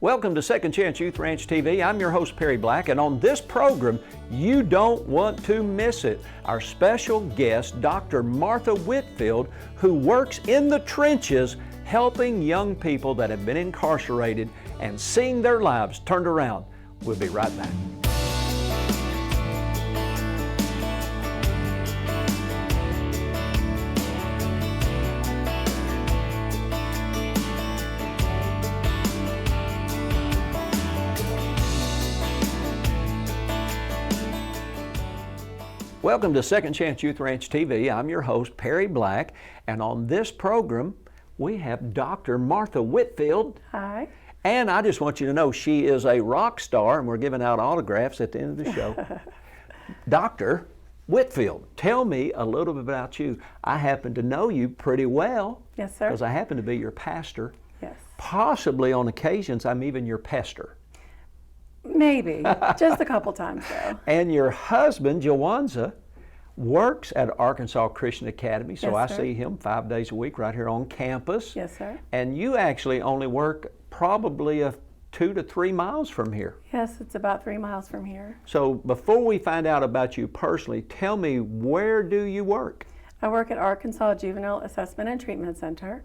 Welcome to Second Chance Youth Ranch TV. I'm your host, Perry Black, and on this program, you don't want to miss it. Our special guest, Dr. Martha Whitfield, who works in the trenches helping young people that have been incarcerated and seeing their lives turned around. We'll be right back. Welcome to Second Chance Youth Ranch TV. I'm your host, Perry Black, and on this program, we have Dr. Martha Whitfield. Hi. And I just want you to know she is a rock star, and we're giving out autographs at the end of the show. Dr. Whitfield, tell me a little bit about you. I happen to know you pretty well. Yes, sir. Because I happen to be your pastor. Yes. Possibly on occasions, I'm even your pester. Maybe, just a couple times though. And your husband, Jawanza, works at Arkansas Christian Academy, so Yes, I sir. see him 5 days a week right here on campus. Yes, sir. And you actually only work probably 2 to 3 miles from here. Yes, it's about 3 miles from here. So before we find out about you personally, tell me, where do you work? I work at Arkansas Juvenile Assessment and Treatment Center.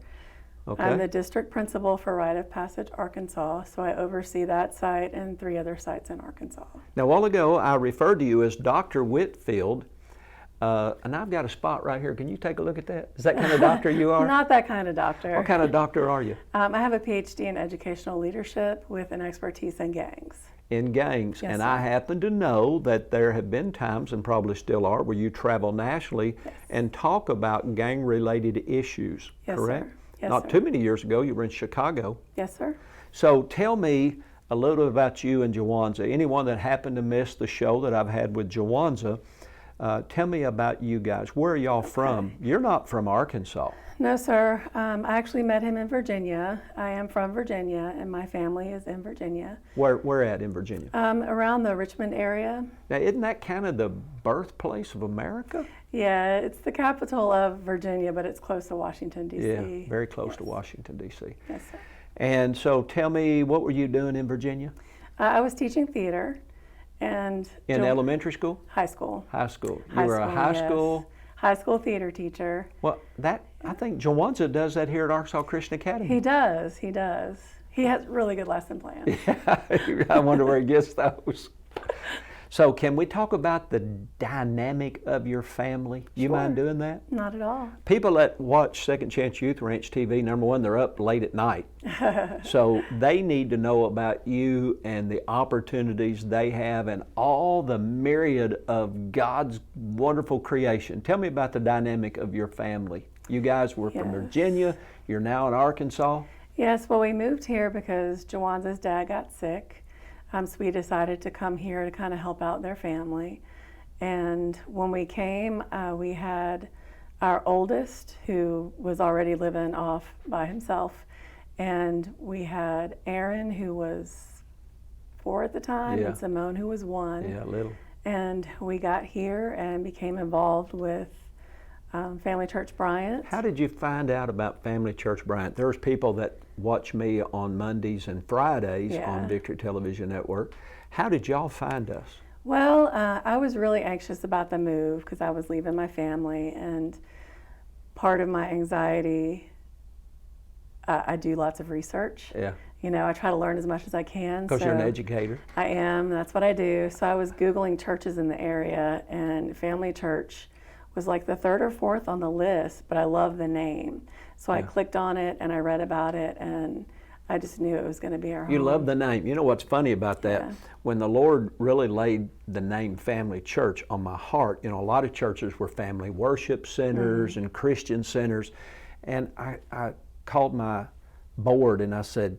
Okay. I'm the district principal for Rite of Passage, Arkansas, so I oversee that site and 3 other sites in Arkansas. Now, a while ago, I referred to you as Dr. Whitfield, and I've got a spot right here. Can you take a look at that? Is that kind of doctor you are? Not that kind of doctor. What kind of doctor are you? I have a PhD in educational leadership with an expertise in gangs. In gangs. Yes, and sir. I happen to know that there have been times, and probably still are, where you travel nationally and talk about gang-related issues, Yes, correct? sir. Yes, Not sir. too many years ago, you were in Chicago. Yes, sir. So tell me a little about you and Jawanza. Anyone that happened to miss the show that I've had with Jawanza, tell me about you guys. Where are y'all from? You're not from Arkansas. No, sir. I actually met him in Virginia. I am from Virginia, and my family is in Virginia. Where at in Virginia? Around the Richmond area. Now, isn't that kind of the birthplace of America? Yeah, it's the capital of Virginia, but it's close to Washington, D.C. Yeah, very close Yes. to Washington, D.C. Yes, sir. And so tell me, what were you doing in Virginia? I was teaching theater and In elementary school? high school. High school. You High were a school, high yes. school? High school theater teacher. Well, I think Jawanza does that here at Arkansas Christian Academy. He does. He does. He has really good lesson plans. I wonder where he gets those. So can we talk about the dynamic of your family? You Sure. mind doing that? Not at all. People that watch Second Chance Youth Ranch TV, number one, they're up late at night. So they need to know about you and the opportunities they have and all the myriad of God's wonderful creation. Tell me about the dynamic of your family. You guys were from Yes. Virginia. You're now in Arkansas. Yes, well, we moved here because Jawanza's dad got sick. So we decided to come here to kind of help out their family. And when we came, we had our oldest, who was already living off by himself. And we had Aaron, who was 4 at the time, Yeah. and Simone, who was 1. Yeah, little. And we got here and became involved with Family Church Bryant. How did you find out about Family Church Bryant? There's people that watch me on Mondays and Fridays Yeah. on Victory Television Network. How did y'all find us? Well, I was really anxious about the move because I was leaving my family, and part of my anxiety, I do lots of research. Yeah, You know, I try to learn as much as I can. because you're an educator. I am, that's what I do. So I was Googling churches in the area, and Family Church was like the 3rd or 4th on the list, but I love the name. So I Yeah. clicked on it and I read about it, and I just knew it was going to be our home. You love the name. You know what's funny about that? Yeah. When the Lord really laid the name Family Church on my heart, you know, a lot of churches were family worship centers and Christian centers. And I called my board and I said,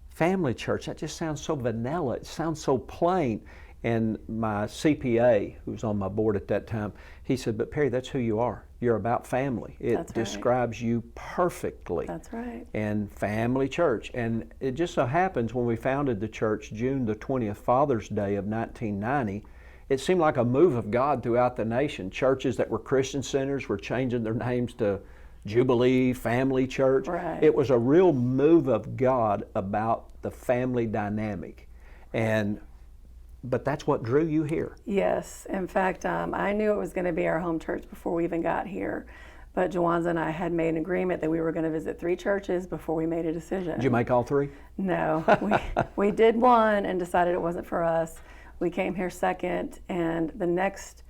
Family Church, that just sounds so vanilla. It sounds so plain. And my CPA, who was on my board at that time, he said, but Perry, that's who you are. You're about family. It That's right. describes you perfectly. That's right. And Family Church. And it just so happens when we founded the church, June the 20th, Father's Day of 1990, it seemed like a move of God throughout the nation. Churches that were Christian centers were changing their names to Jubilee, Family Church. Right. It was a real move of God about the family dynamic. But that's what drew you here. Yes. In fact, I knew it was going to be our home church before we even got here. But Jawanza and I had made an agreement that we were going to visit 3 churches before we made a decision. Did you make all 3? No. We did one and decided it wasn't for us. We came here second, and the next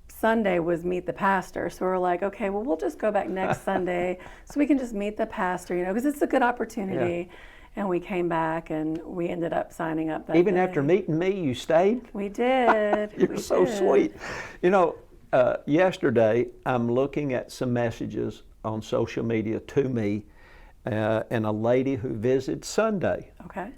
Sunday was meet the pastor. So we're like, okay, well, we'll just go back next Sunday so we can just meet the pastor, because it's a good opportunity. Yeah. And we came back and we ended up signing up that Even day. after meeting me, you stayed? We did. You're so sweet. Yesterday, I'm looking at some messages on social media to me, and a lady who visited Sunday,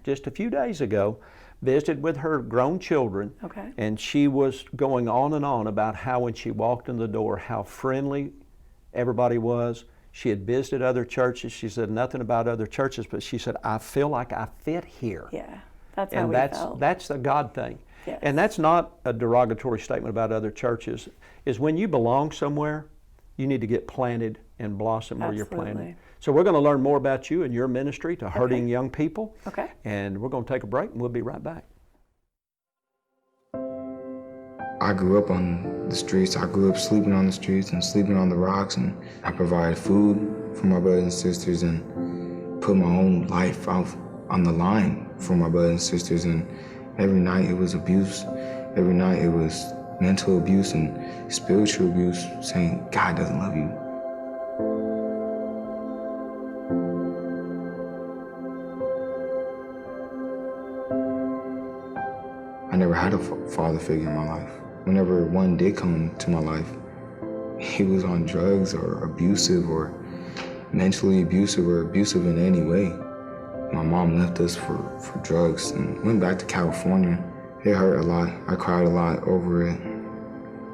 just a few days ago, visited with her grown children, and she was going on and on about how when she walked in the door, how friendly everybody was. She had visited other churches. She said nothing about other churches, but she said, I feel like I fit here. Yeah, that's how we felt. That's the God thing. Yes. And that's not a derogatory statement about other churches, is when you belong somewhere, you need to get planted and blossom where you're planted. So we're going to learn more about you and your ministry to hurting young people. And we're going to take a break and we'll be right back. I grew up on the streets. I grew up sleeping on the streets and sleeping on the rocks, and I provided food for my brothers and sisters and put my own life out on the line for my brothers and sisters. And every night it was abuse. Every night it was mental abuse and spiritual abuse, saying God doesn't love you. I never had a father figure in my life. Whenever one did come into my life, he was on drugs or abusive or mentally abusive or abusive in any way. My mom left us for drugs and went back to California. It hurt a lot. I cried a lot over it.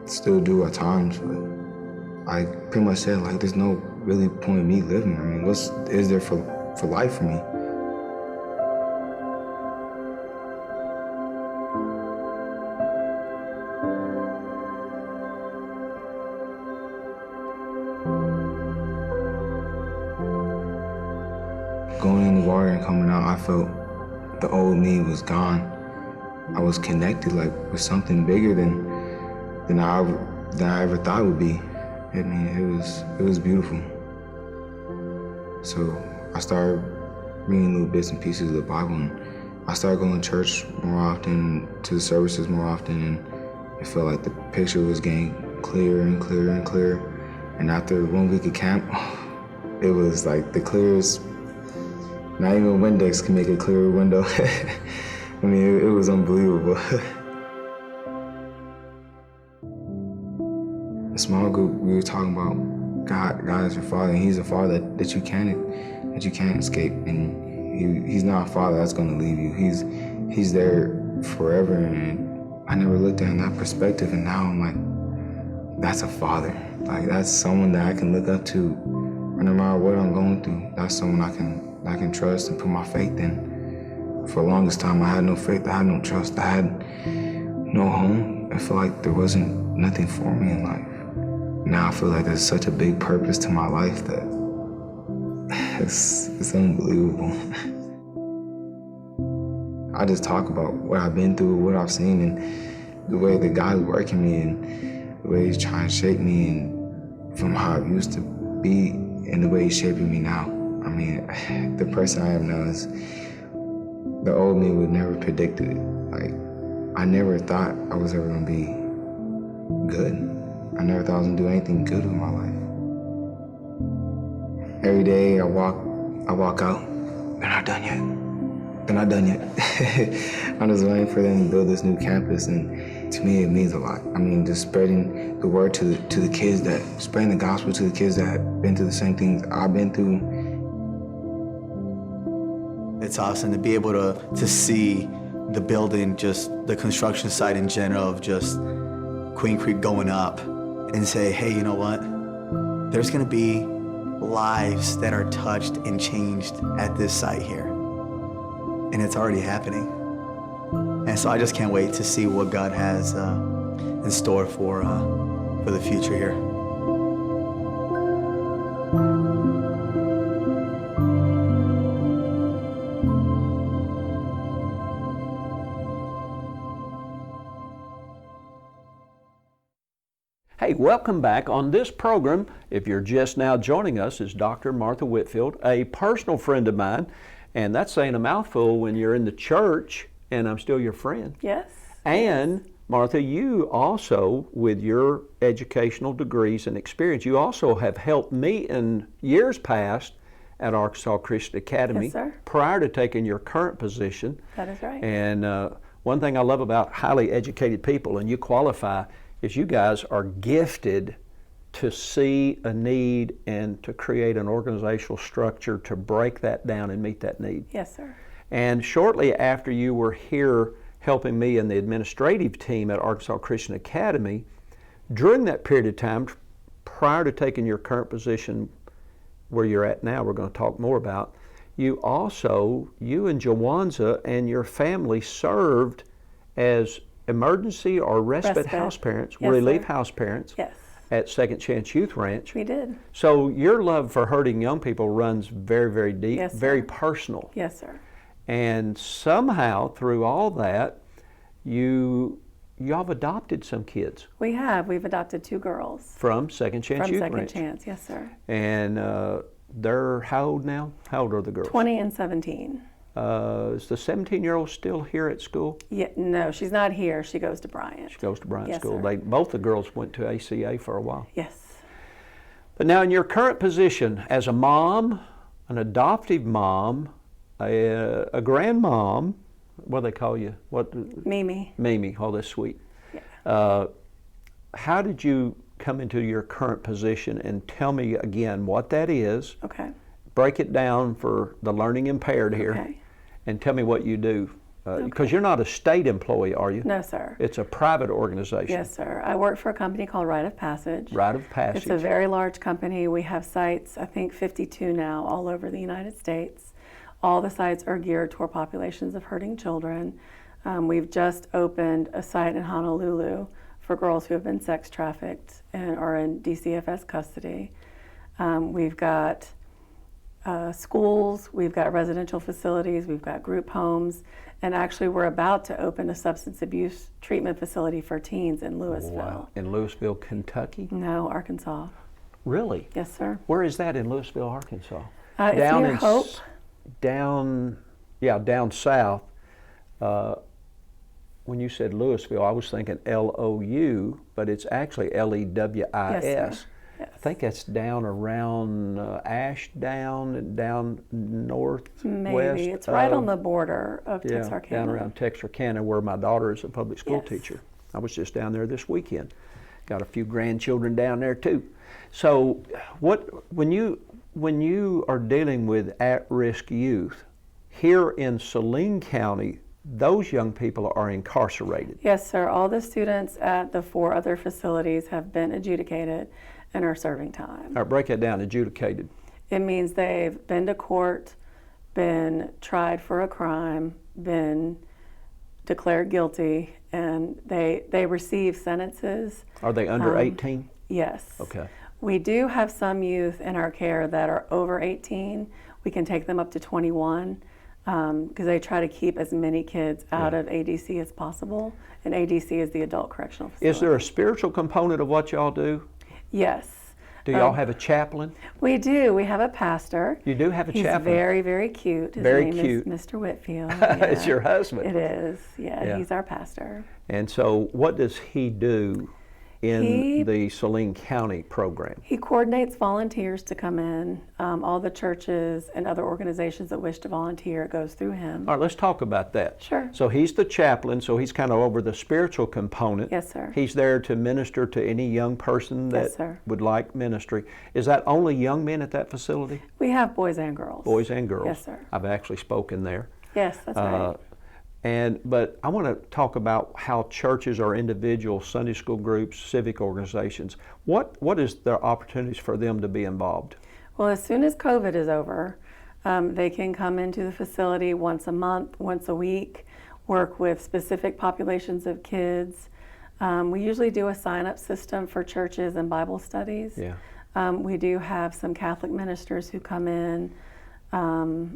Still do at times, but I pretty much said, like, there's no really point in me living. I mean, what is there for life for me? Going in the water and coming out, I felt the old me was gone. I was connected, like, with something bigger than I ever thought it would be. I mean, it was beautiful. So I started reading little bits and pieces of the Bible, and I started going to church more often, to the services more often, and it felt like the picture was getting clearer and clearer and clearer. And after 1 week of camp, it was like the clearest. Not even Windex can make a clearer window. I mean, it was unbelievable. A small group, we were talking about God is your father, and he's a father that you can't escape. And he's not a father that's gonna leave you. He's there forever. And I never looked at it in that perspective, and now I'm like, that's a father. Like, that's someone that I can look up to no matter what I'm going through. That's someone I can trust and put my faith in. For the longest time, I had no faith, I had no trust, I had no home. I felt like there wasn't nothing for me in life. Now I feel like there's such a big purpose to my life that it's unbelievable. I just talk about what I've been through, what I've seen, and the way that God's working me, and the way He's trying to shape me, and from how I used to be, and the way He's shaping me now. I mean, the person I am now is, the old me would never predicted it. Like, I never thought I was ever gonna be good. I never thought I was gonna do anything good with my life. Every day I walk out, they're not done yet. They're not done yet. I'm just waiting for them to build this new campus, and to me it means a lot. I mean, just spreading the word to the kids, spreading the gospel to the kids that have been through the same things I've been through. It's awesome to be able to see the building, just the construction site in general of just Queen Creek going up, and say, hey, you know what? There's gonna be lives that are touched and changed at this site here. And it's already happening. And so I just can't wait to see what God has in store for the future here. Hey, welcome back. On this program, if you're just now joining us, is Dr. Martha Whitfield, a personal friend of mine. And that's saying a mouthful when you're in the church and I'm still your friend. Yes. And Martha, you also, with your educational degrees and experience, you also have helped me in years past at Arkansas Christian Academy. Yes, sir. Prior to taking your current position. That is right. And one thing I love about highly educated people, and you qualify, is you guys are gifted to see a need and to create an organizational structure to break that down and meet that need. Yes, sir. And shortly after you were here helping me in the administrative team at Arkansas Christian Academy, during that period of time, prior to taking your current position where you're at now, we're going to talk more about, you and Jawanza and your family served as emergency or respite house parents, Yes, relief sir. house parents Yes, at Second Chance Youth Ranch. we did. So your love for hurting young people runs very, very deep, Yes, sir. very personal. Yes, sir. And somehow through all that, y'all have adopted some kids We have. We've adopted 2 girls from Second Chance from Youth Second Ranch. Chance. Yes, sir. And they're how old now? How old are the girls? 20 and 17. Is the 17-year-old still here at school? Yeah, no, she's not here. She goes to Bryant. She goes to Bryant Yes, School. sir. Both the girls went to ACA for a while. Yes. But now in your current position as a mom, an adoptive mom, a grandmom, what do they call you? What? Mimi. Mimi. Oh, that's sweet. Yeah. How did you come into your current position, and tell me again what that is? Okay. Break it down for the learning impaired here, Okay. and tell me what you do. Because you're not a state employee, are you? No, sir. It's a private organization. Yes, sir. I work for a company called Rite of Passage. Rite of Passage. It's a very large company. We have sites, I think 52 now, all over the United States. All the sites are geared toward populations of hurting children. We've just opened a site in Honolulu for girls who have been sex trafficked and are in DCFS custody. We've got schools, we've got residential facilities, we've got group homes, and actually we're about to open a substance abuse treatment facility for teens in Louisville. Wow. In Louisville, Kentucky? No, Arkansas. Really? Yes, sir. Where is that in Louisville, Arkansas? It's near in Hope. Down south. When you said Louisville, I was thinking Lou, but it's actually Lewis. Yes, sir. Yes. I think that's down around Ashdown and down northwest. Maybe. It's right on the border of Texarkana. Down around Texarkana, where my daughter is a public school Yes. teacher. I was just down there this weekend. Got a few grandchildren down there too. So, when you are dealing with at-risk youth here in Saline County, those young people are incarcerated. Yes, sir. All the students at the 4 other facilities have been adjudicated and are serving time. All right, break that down. Adjudicated. It means they've been to court, been tried for a crime, been declared guilty, and they receive sentences. Are they under 18? Yes. Okay. We do have some youth in our care that are over 18. We can take them up to 21 because they try to keep as many kids out of ADC as possible. And ADC is the Adult Correctional Facility. Is there a spiritual component of what y'all do? Yes. Do y'all have a chaplain? We do. We have a pastor. You do have a He's chaplain. very, very cute. His Very name cute. is Mr. Whitfield. It's your husband. It is. Yeah, Yeah. he's our pastor. And so what does he do in He- the Saline County program? He coordinates volunteers to come in. All the churches and other organizations that wish to volunteer, it goes through him. All right, let's talk about that. Sure. So he's the chaplain, so he's kind of over the spiritual component. Yes, sir. He's there to minister to any young person that Yes, sir. would like ministry. Is that only young men at that facility? We have boys and girls. Boys and girls? Yes, sir. I've actually spoken there. Yes, that's right. But I want to talk about how churches or individual Sunday school groups, civic organizations, what is the opportunities for them to be involved? Well, as soon as COVID is over, they can come into the facility once a month, once a week, work with specific populations of kids. We usually do a sign-up system for churches and Bible studies. Yeah. We do have some Catholic ministers who come in.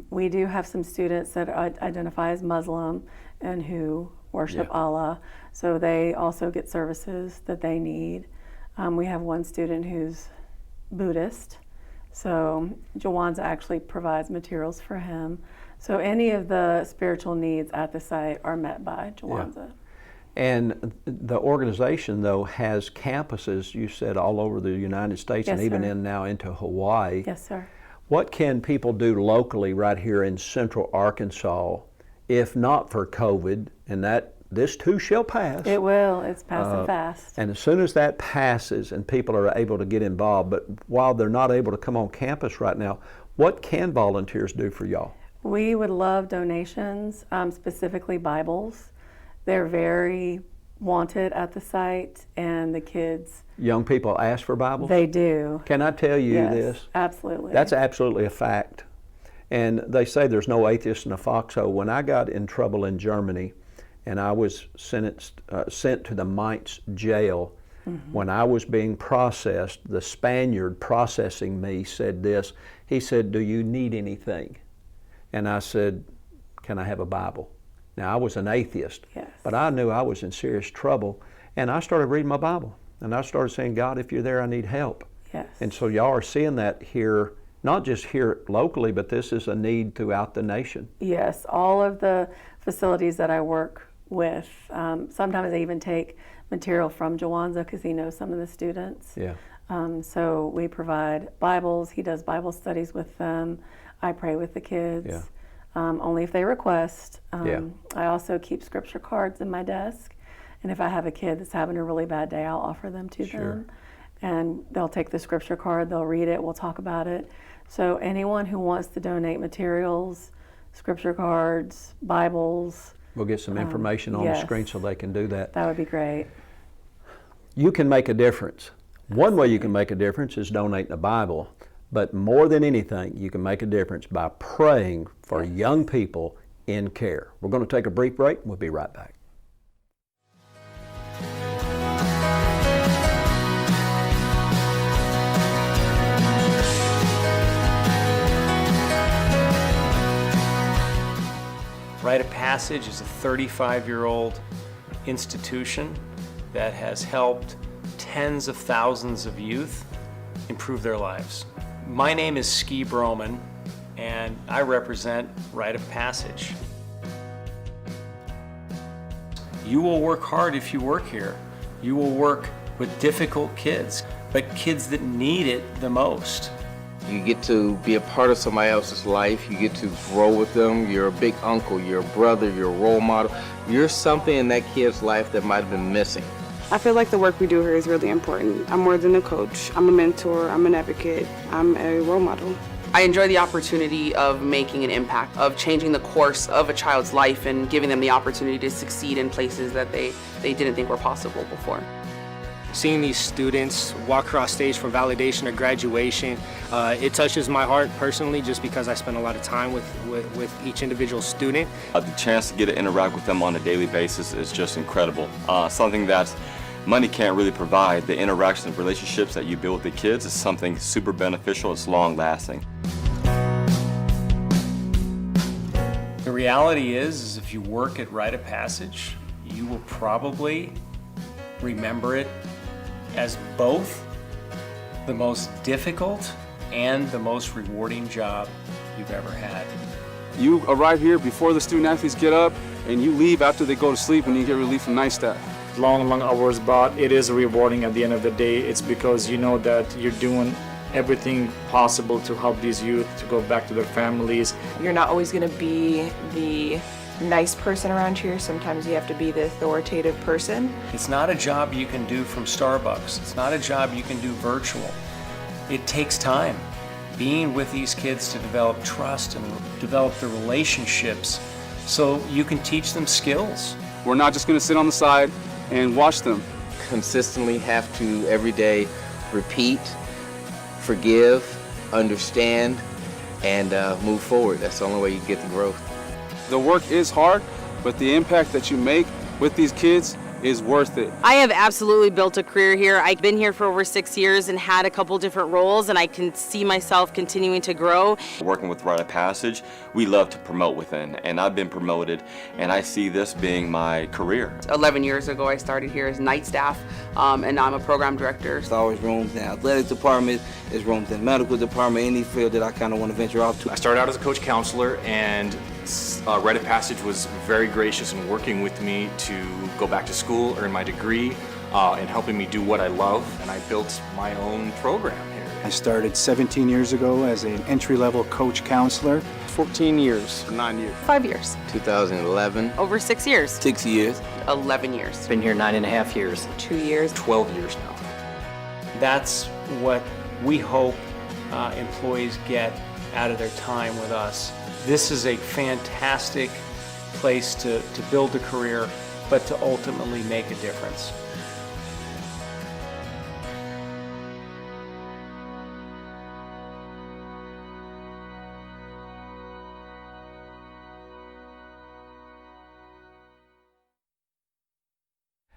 We do have some students that identify as Muslim and who worship Allah, so they also get services that they need. We have one student who's Buddhist, so Jawanza actually provides materials for him. So any of the spiritual needs at the site are met by Jawanza. And the organization, though, has campuses, you said, all over the United States, Yes, and even sir. now into Hawaii. Yes, sir. What can people do locally right here in Central Arkansas, if not for COVID, and that this too shall pass? It will. It's passing fast. And as soon as that passes and people are able to get involved, but while they're not able to come on campus right now, what can volunteers do for y'all? We would love donations, specifically Bibles. They're very wanted at the site, and the kids, Young people ask for Bibles? they do. Can I tell you Yes, this? absolutely. That's absolutely a fact. And they say there's no atheist in a foxhole. When I got in trouble in Germany and I was sent to the Mainz jail, when I was being processed, the Spaniard processing me said this. He said, "Do you need anything?" And I said, "Can I have a Bible?" Now, I was an atheist, Yes. but I knew I was in serious trouble. And I started reading my Bible. And I started saying, "God, if you're there, I need help." Yes. And so y'all are seeing that here, not just here locally, but this is a need throughout the nation. Yes, all of the facilities that I work with, sometimes I even take material from Jawanza because he knows some of the students. Yeah. So we provide Bibles. He does Bible studies with them. I pray with the kids. Yeah. Only if they request. Yeah. I also keep scripture cards in my desk. And if I have a kid that's having a really bad day, I'll offer them to them. And they'll take the scripture card, they'll read it, we'll talk about it. So anyone who wants to donate materials, scripture cards, Bibles, We'll get some information on the yes. screen so they can do that. that would be great. You can make a difference. One way you can make a difference is donating a Bible. But more than anything, you can make a difference by praying for young people in care. We're going to take a brief break. We'll be right back. Rite of Passage is a 35-year-old institution that has helped tens of thousands of youth improve their lives. My name is Ski Broman, and I represent Rite of Passage. You will work hard if you work here. You will work with difficult kids, but kids that need it the most. You get to be a part of somebody else's life. You get to grow with them. You're a big uncle, you're a brother, you're a role model. You're something in that kid's life that might have been missing. I feel like the work we do here is really important. I'm more than a coach. I'm a mentor. I'm an advocate. I'm a role model. I enjoy the opportunity of making an impact, of changing the course of a child's life and giving them the opportunity to succeed in places that they didn't think were possible before. Seeing these students walk across stage for validation or graduation, it touches my heart personally just because I spend a lot of time with each individual student. The chance to get to interact with them on a daily basis is just incredible. Something that money can't really provide. The interactions and relationships that you build with the kids is something super beneficial. It's long lasting. The reality is if you work at Rite of Passage, you will probably remember it as both the most difficult and the most rewarding job you've ever had. You arrive here before the student athletes get up, and you leave after they go to sleep when you get relief from night staff. Long hours, but it is rewarding at the end of the day. It's because you know that you're doing everything possible to help these youth to go back to their families. You're not always going to be the nice person around here. Sometimes you have to be the authoritative person. It's not a job you can do from Starbucks. It's not a job you can do virtual. It takes time. Being with these kids to develop trust and develop the relationships so you can teach them skills. We're not just going to sit on the side and watch them. Consistently have to every day repeat, forgive, understand, and move forward. That's the only way you get the growth. The work is hard, but the impact that you make with these kids is worth it. I have absolutely built a career here. I've been here for over 6 years and had a couple different roles, and I can see myself continuing to grow. Working with Rite of Passage, we love to promote within, and I've been promoted, and I see this being my career. 11 years ago, I started here as night staff, and I'm a program director. There's always rooms in the athletics department, there's rooms in the medical department, any field that I kind of want to venture off to. I started out as a coach counselor, and Rite of Passage was very gracious in working with me to go back to school, earn my degree, and helping me do what I love, and I built my own program here. I started 17 years ago as an entry-level coach counselor. 14 years. 9 years. 5 years. 2011. Over 6 years. 6 years. 11 years. Been here 9.5 years. 2 years. 12 years now. That's what we hope employees get out of their time with us. This is a fantastic place to build a career, but to ultimately make a difference.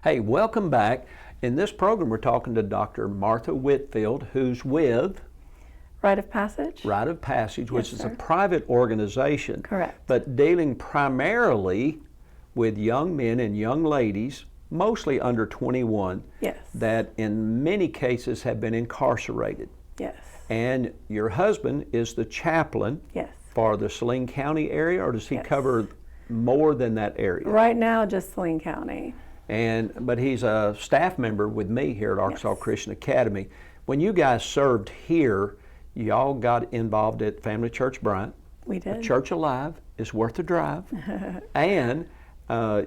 Hey, welcome back. In this program, we're talking to Dr. Martha Whitfield, who's with Rite of Passage? Rite of Passage, which Yes, is a sir. private organization. Correct. But dealing primarily with young men and young ladies, mostly under 21, Yes. that in many cases have been incarcerated. Yes. And your husband is the chaplain Yes. for the Saline County area, or does he Yes. cover more than that area? Right now, just Saline County. But he's a staff member with me here at Arkansas Christian Academy. When you guys served here, y'all got involved at Family Church Bryant. We did. A church alive is worth the drive. And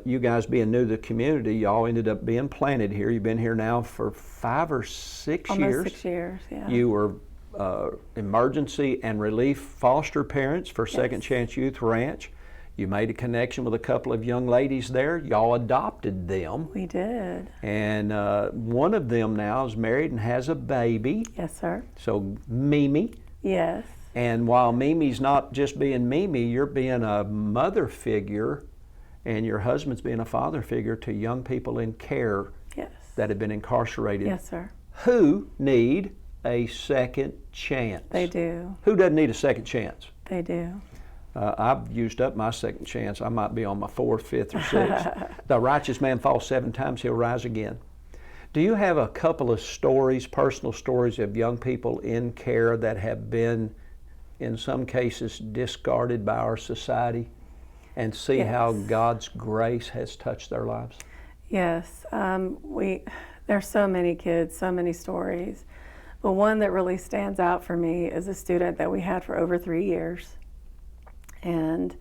you guys being new to the community, y'all ended up being planted here. You've been here now for 5 or 6 Almost years. 6 years, yeah. You were emergency and relief foster parents for Second Chance Youth Ranch. You made a connection with a couple of young ladies there. Y'all adopted them. We did. And one of them now is married and has a baby. Yes, sir. So Mimi. Yes. And while Mimi's not just being Mimi, you're being a mother figure, and your husband's being a father figure to young people in care that have been incarcerated. Yes, sir. Who need a second chance. They do. Who doesn't need a second chance? They do. I've used up my second chance. I might be on my 4th, 5th, or 6th. The righteous man falls 7 times, he'll rise again. Do you have a couple of stories, personal stories of young people in care that have been, in some cases, discarded by our society, and see how God's grace has touched their lives? Yes. There's so many kids, so many stories. But one that really stands out for me is a student that we had for over 3 years. And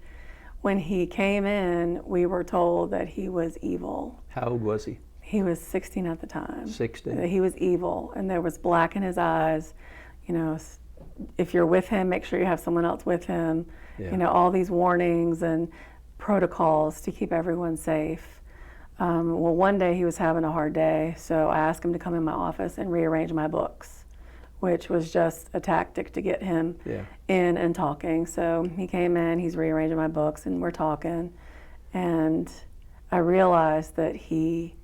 when he came in, we were told that he was evil. How old was he? He was 16 at the time. 16. He was evil, and there was black in his eyes. You know, if you're with him, make sure you have someone else with him. Yeah. You know, all these warnings and protocols to keep everyone safe. Well, one day he was having a hard day, so I asked him to come in my office and rearrange my books, which was just a tactic to get him in and talking. So he came in, he's rearranging my books, and we're talking. And I realized that he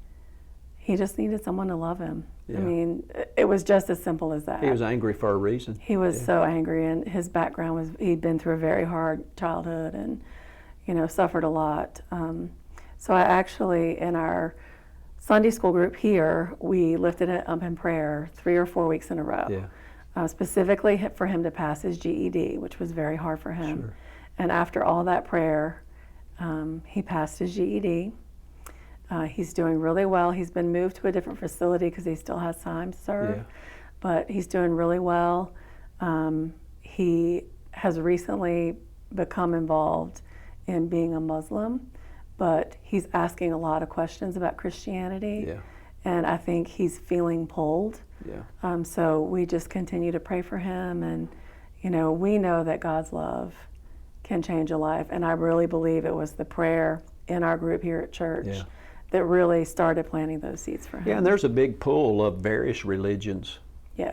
just needed someone to love him. Yeah. I mean, it was just as simple as that. He was angry for a reason. He was so angry, and his background was he'd been through a very hard childhood and, you know, suffered a lot. So I actually, in our Sunday school group here, we lifted it up in prayer 3 or 4 weeks in a row, specifically for him to pass his GED, which was very hard for him. Sure. And after all that prayer, he passed his GED. He's doing really well. He's been moved to a different facility because he still has time to serve, but he's doing really well. He has recently become involved in being a Muslim, but he's asking a lot of questions about Christianity, and I think he's feeling pulled. So we just continue to pray for him, and you know, we know that God's love can change a life, and I really believe it was the prayer in our group here at church that really started planting those seeds for him. Yeah, and there's a big pull of various religions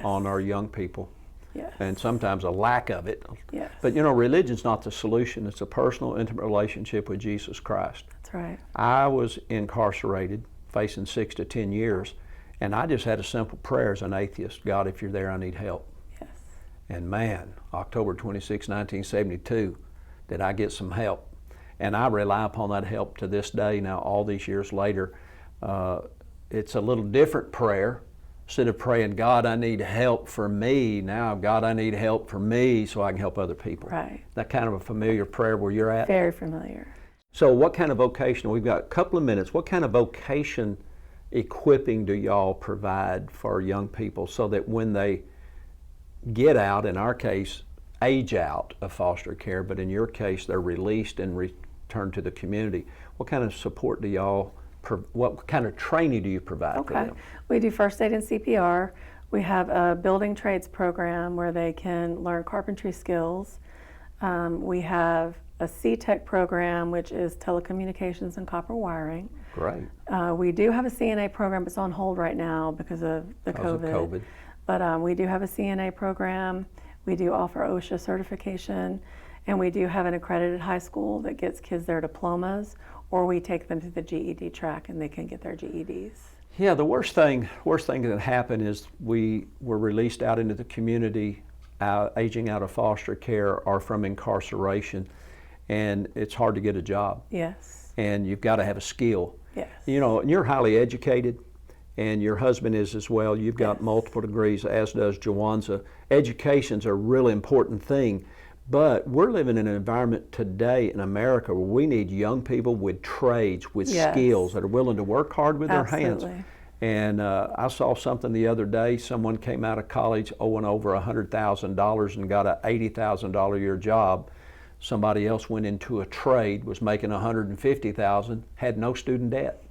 on our young people. Yes. And sometimes a lack of it. Yes. But you know, religion's not the solution. It's a personal, intimate relationship with Jesus Christ. That's right. I was incarcerated facing 6 to 10 years. And I just had a simple prayer as an atheist: God, if you're there, I need help. Yes. And man, October 26, 1972, did I get some help. And I rely upon that help to this day. Now, all these years later, it's a little different prayer. Instead of praying, God, I need help for me, now, God, I need help for me so I can help other people. Right. That kind of a familiar prayer where you're at? Very familiar. So what kind of vocational, we've got a couple of minutes, what kind of vocation equipping do y'all provide for young people so that when they get out, in our case, age out of foster care, but in your case, they're released and return to the community, what kind of support do y'all, what kind of training do you provide for them? We do first aid and CPR. We have a building trades program where they can learn carpentry skills. We have a C-Tech program, which is telecommunications and copper wiring. Great. We do have a CNA program, but it's on hold right now because of the COVID. But we do have a CNA program. We do offer OSHA certification, and we do have an accredited high school that gets kids their diplomas, or we take them to the GED track and they can get their GEDs. Yeah, the worst thing that happened is we were released out into the community, aging out of foster care or from incarceration, and it's hard to get a job. Yes. And you've got to have a skill. Yes. You know, and you're highly educated, and your husband is as well. You've got multiple degrees, as does Jawanza. Education's a really important thing. But we're living in an environment today in America where we need young people with trades, with skills, that are willing to work hard with their hands. And I saw something the other day. Someone came out of college owing over $100,000 and got an $80,000 a year job. Somebody else went into a trade, was making $150,000, had no student debt.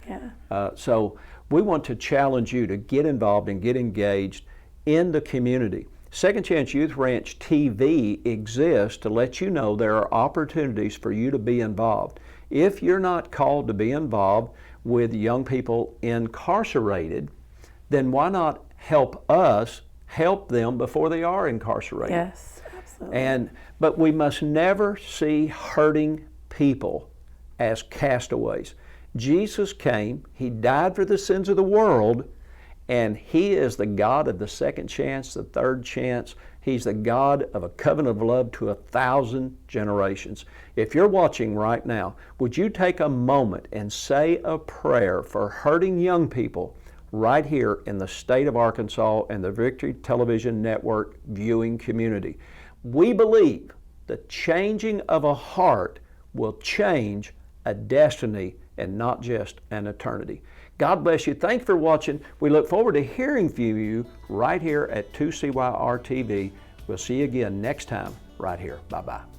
Yeah. So we want to challenge you to get involved and get engaged in the community. Second Chance Youth Ranch TV exists to let you know there are opportunities for you to be involved. If you're not called to be involved with young people incarcerated, then why not help us help them before they are incarcerated? Yes, absolutely. But we must never see hurting people as castaways. Jesus came, He died for the sins of the world, and He is the God of the second chance, the third chance. He's the God of a covenant of love to 1,000 generations. If you're watching right now, would you take a moment and say a prayer for hurting young people right here in the state of Arkansas and the Victory Television Network viewing community? We believe the changing of a heart will change a destiny and not just an eternity. God bless you. Thanks for watching. We look forward to hearing from you right here at 2CYR-TV. We'll see you again next time right here. Bye-bye.